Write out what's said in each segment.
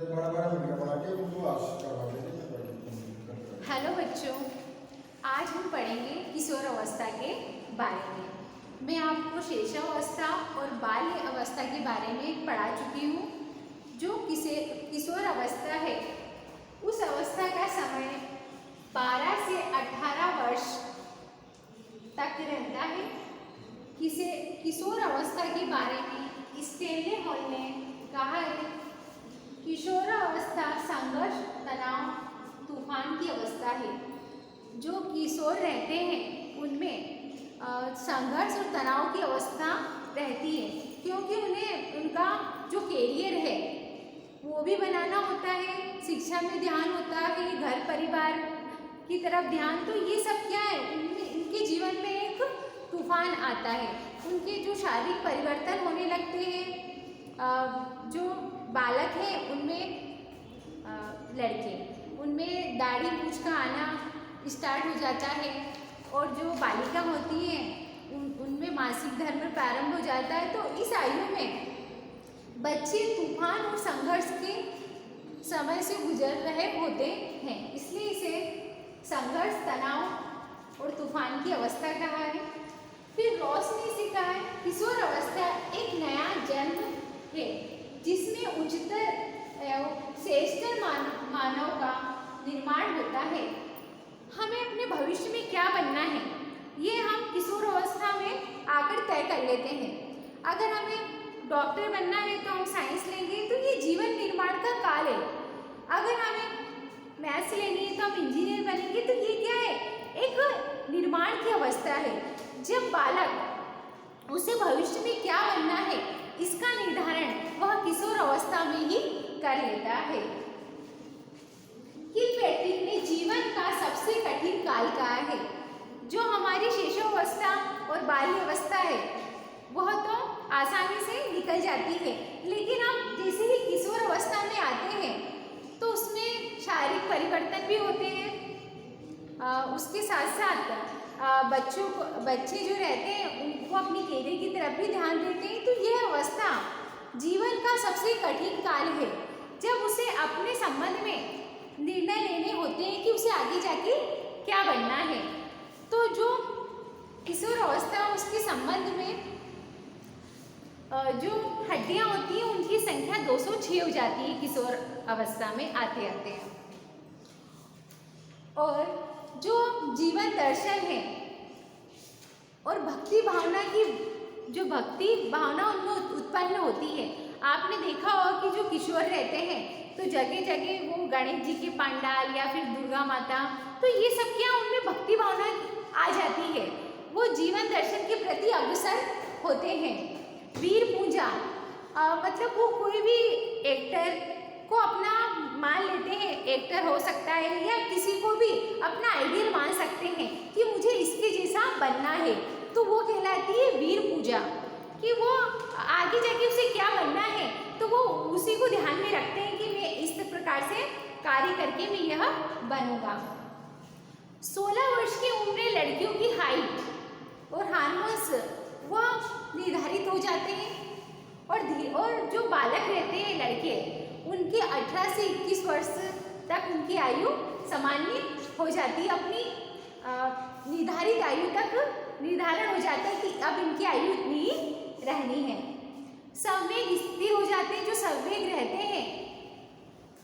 Hello बच्चों, आज हम पढ़ेंगे किशोर अवस्था के बारे में। मैं आपको शैशवावस्था और बाल्य अवस्था के बारे में पढ़ा चुकी हूँ। जो किशोर अवस्था है, उस अवस्था का समय 12 से 18 वर्ष तक रहता है। किशोर अवस्था के बारे में स्टेनले हॉल ने कहा है, किशोरावस्था संघर्ष, तनाव, तूफान की अवस्था है। जो किशोर रहते हैं उनमें संघर्ष और तनाव की अवस्था रहती है, क्योंकि उन्हें उनका जो कैरियर है वो भी बनाना होता है, शिक्षा में ध्यान होता है, घर परिवार की तरफ ध्यान। तो ये सब क्या है, उनके जीवन में एक तूफान आता है। उनके जो शारीरिक परिवर्तन होने लगते हैं, जो बालक हैं उनमें लड़के, उनमें दाढ़ी मूंछ का आना स्टार्ट हो जाता है, और जो बालिका होती हैं उनमें मासिक धर्म प्रारंभ हो जाता है। तो इस आयु में बच्चे तूफान और संघर्ष के समय से गुजर रहे होते हैं, इसलिए इसे संघर्ष, तनाव और तूफान की अवस्था कहा है। फिर रोशनी से कहा है, किशोर अवस्था एक नया जन्म है जिसमें उच्चतर श्रेष्ठतर मानव का निर्माण होता है। हमें अपने भविष्य में क्या बनना है, ये हम किशोर अवस्था में आकर तय कर लेते हैं। अगर हमें डॉक्टर बनना है तो हम साइंस लेंगे, तो ये जीवन निर्माण का काल है। अगर हमें मैथ्स लेनी है तो हम इंजीनियर बनेंगे, तो ये क्या है, एक निर्माण की अवस्था है। जब बालक उसे भविष्य में क्या बनना है, इसका निर्धारण वह किशोर अवस्था में ही कर लेता है। किलपैट्रिक ने जीवन का सबसे कठिन काल कहा है। जो हमारी शैशवावस्था और बाल्यावस्था है वह तो आसानी से निकल जाती है, लेकिन हम जैसे ही किशोर अवस्था में आते हैं तो उसमें शारीरिक परिवर्तन भी होते हैं। उसके साथ साथ बच्चे जो रहते हैं उनको अपनी कैरियर की तरफ भी ध्यान देते हैं। तो यह अवस्था जीवन का सबसे कठिन काल है, जब उसे अपने संबंध में निर्णय लेने होते हैं कि उसे आगे जाके क्या बनना है। तो जो किशोर अवस्था, उसके संबंध में जो हड्डियां होती हैं उनकी संख्या 206 हो जाती है किशोर अवस्था में आते आते। और जो जीवन दर्शन है और भक्ति भावना की, जो भक्ति भावना उनमें उत्पन्न होती है। आपने देखा होगा कि जो किशोर रहते हैं तो जगह जगह वो गणेश जी के पंडाल या फिर दुर्गा माता, तो ये सब क्या उनमें भक्ति भावना आ जाती है। वो जीवन दर्शन के प्रति अग्रसर होते हैं। वीर पूजा, मतलब वो कोई भी एक्टर को अपना मान लेते हैं, एक्टर हो सकता है, या किसी को भी अपना आइडियल मान सकते हैं कि मुझे इसके जैसा बनना है। तो वो कहलाती है वीर पूजा, कि वो आगे जाके उसे क्या बनना है तो वो उसी को ध्यान में रखते हैं कि मैं इस प्रकार से कार्य करके मैं यह बनूंगा। 16 वर्ष की उम्र में लड़कियों की हाइट और हार्मोन्स वह निर्धारित हो जाते हैं, और जो बालक रहते हैं लड़के, उनके 18 से 21 वर्ष तक उनकी आयु सामान्य हो जाती है। अपनी निर्धारित आयु तक निर्धारण हो जाता है कि अब इनकी आयु इतनी ही रहनी है। संवेग स्थिर हो जाते हैं। जो संवेग रहते हैं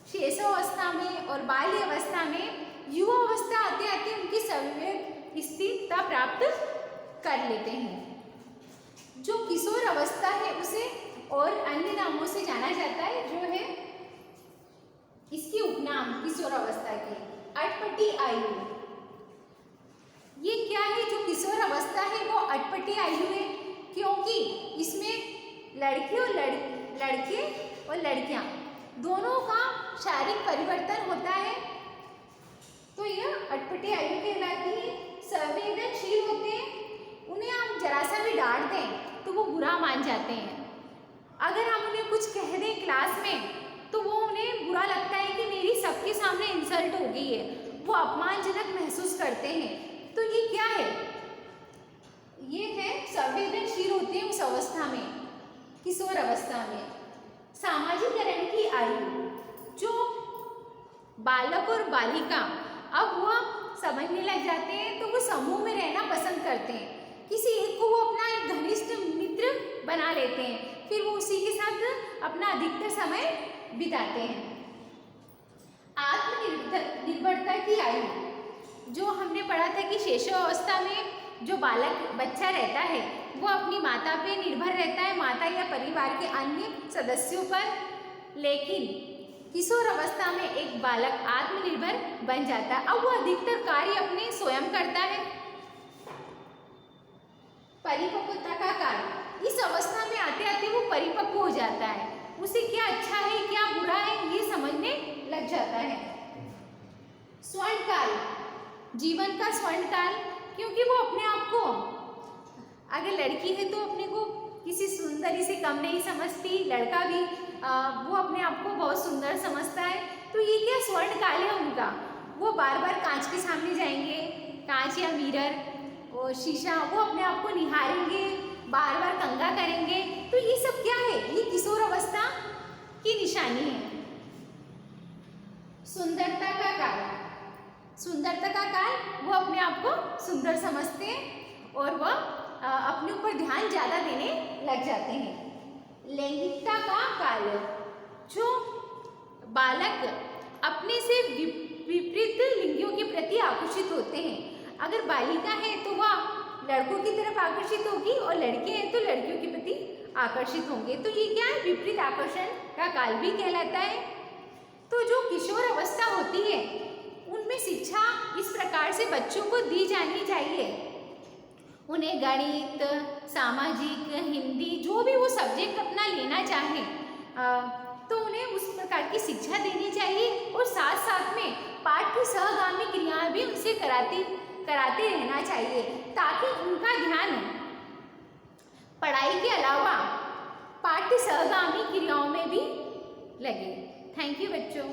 शैशवावस्था में और बाल्य अवस्था में, युवा अवस्था आते आते उनकी संवेग स्थिरता प्राप्त कर लेते हैं। जो किशोर अवस्था है उसे और अन्य नामों से जाना जाता है, जो है इसके उपनाम किशोर अवस्था के, अटपटी आयु। ये क्या है, जो किशोर अवस्था है वो अटपटी आयु है, क्योंकि इसमें लड़के और लड़कियां दोनों का शारीरिक परिवर्तन होता है। तो यह अटपटी आयु कहलाती है। संवेदनशील होते हैं, उन्हें हम जरा सा भी डांट दें तो वो बुरा मान जाते हैं। अगर हम उन्हें कुछ कह दें क्लास में तो वो उन्हें बुरा लगता है कि मेरी सबके सामने इंसल्ट हो गई है, वो अपमानजनक महसूस करते हैं। तो ये क्या है, ये है संवेदनशील होते हैं उस अवस्था में, किशोर अवस्था में। सामाजिकरण की आयु, बालक और बालिका अब वह समझने लग जाते हैं तो वो समूह में रहना पसंद करते हैं। किसी एक को वो अपना एक घनिष्ठ मित्र बना लेते हैं, फिर वो उसी के साथ अपना अधिकतर समय बिताते हैं। आत्मनिर्भरता की आयु, जो हमने पढ़ा था कि शैशवावस्था में जो बालक बच्चा रहता है वो अपनी माता पे निर्भर रहता है, माता या परिवार के अन्य सदस्यों पर। लेकिन किशोर अवस्था में एक बालक आत्मनिर्भर बन जाता है। अब वो अधिकतर कार्य अपने स्वयं करता है। परिपक्वता का काल, इस अवस्था में आते आते वो परिपक्व हो जाता है, उसे क्या अच्छा है क्या बुरा है ये समझने लग जाता है। स्वर्ण काल, जीवन का स्वर्ण काल, क्योंकि वो अपने आप को, अगर लड़की है तो अपने को किसी सुंदरी से कम नहीं समझती, लड़का भी वो अपने आप को बहुत सुंदर समझता है। तो ये क्या स्वर्ण काल है उनका, वो बार बार कांच के सामने जाएंगे, कांच या मिरर और शीशा, वो अपने आप को निहारेंगे, बार बार कंघा करेंगे। तो ये सब क्या है, ये किशोर अवस्था की निशानी है। सुंदरता का काल, सुंदरता का काल, वो अपने आप को सुंदर समझते हैं और वह अपने ऊपर ध्यान ज़्यादा देने लग जाते हैं। लैंगिकता का काल, जो बालक अपने से विपरीत लिंगियों के प्रति आकर्षित होते हैं। अगर बालिका है तो वह लड़कों की तरफ आकर्षित होगी और लड़के हैं तो लड़कियों के प्रति आकर्षित होंगे। तो ये क्या है, विपरीत आकर्षण का काल भी कहलाता है। तो जो किशोर अवस्था होती है उनमें शिक्षा इस प्रकार से बच्चों को दी जानी चाहिए। उन्हें गणित, सामाजिक, हिंदी, जो भी वो सब्जेक्ट अपना लेना चाहें तो उन्हें उस प्रकार की शिक्षा देनी चाहिए और साथ साथ में पाठ की सहगामी क्रियाएं भी उनसे कराते रहना चाहिए, ताकि उनका ध्यान पढ़ाई के अलावा पाठ्य सहगामी क्रियाओं में भी लगे। थैंक यू बच्चों।